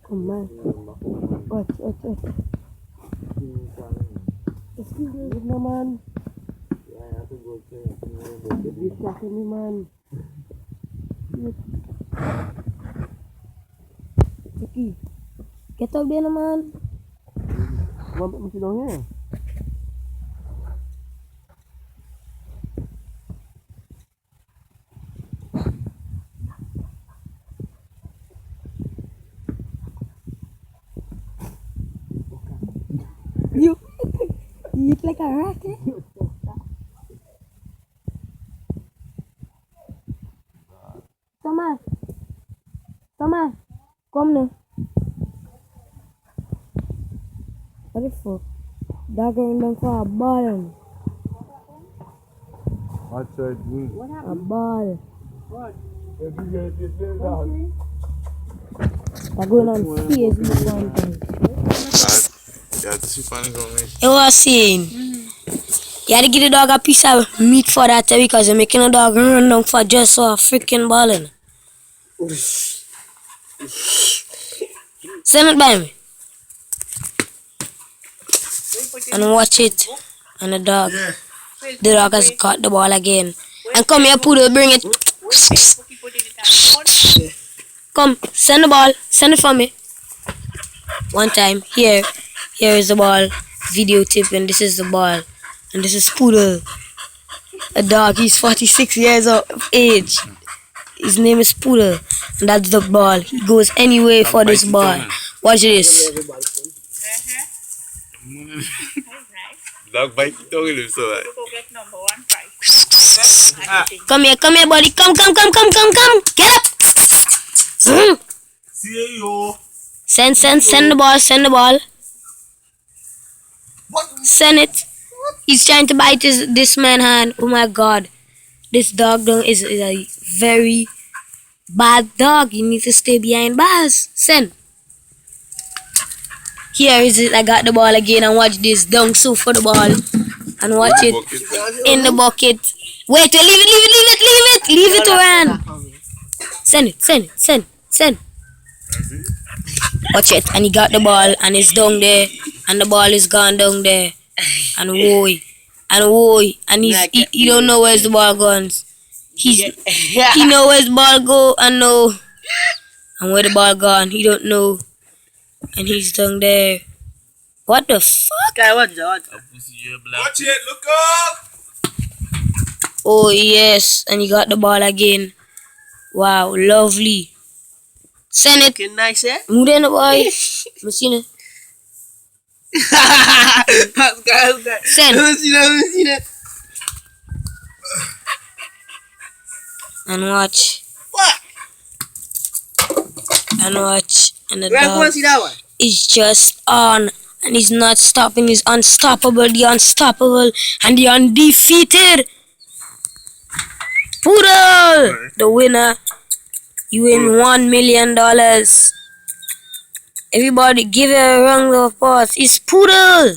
Come, man. Watch. Excuse me, no, man. You're distracting me, man. Ricky, get up there, no, man. Want me to sit down here? You eat like a rat, eh? Thomas, come now. What the fuck? Dog going down for a ball. What's that doing? A ball. What? They're going on Facebook one time. You was saying, you had to give the dog a piece of meat for that because you're making a dog run down for just so a freaking ball. Send it by me. And watch it. And the dog has got the ball again. And come here, Poodle, bring it. Come, send the ball. Send it for me. One time, here is the ball. Videotape, and this is the ball. And this is Poodle. A dog, he's 46 years of age. His name is Poodle. And that's the ball. He goes anywhere for this ball. Watch this. Dog bite the tongue in him, so right? Come here, buddy. Come. Get up. See you. Send the ball. Send it. He's trying to bite this man's hand. Oh my god. This dog is a very bad dog. You need to stay behind bars. Send. Here is it. I got the ball again, and watch this. Dunk so for the ball. And watch it in the bucket. Wait, leave it to run. Send it. Watch it, and he got the ball, and it's down there, and the ball is gone down there, and he don't know where's the ball goes. He know where's the ball go, and where the ball gone, he don't know, and he's down there. What the fuck? Watch it, look up! Oh yes, and he got the ball again. Wow, lovely. Send it. Looking nice, eh? Move in the boy. Machine. Send. Machine. And watch. What? And watch. And the Where I dog see that one? is just on. And he's not stopping. He's unstoppable. The unstoppable. And the undefeated. Poodle. The winner. You win $1 million. Everybody give it a round of applause. It's Poodle.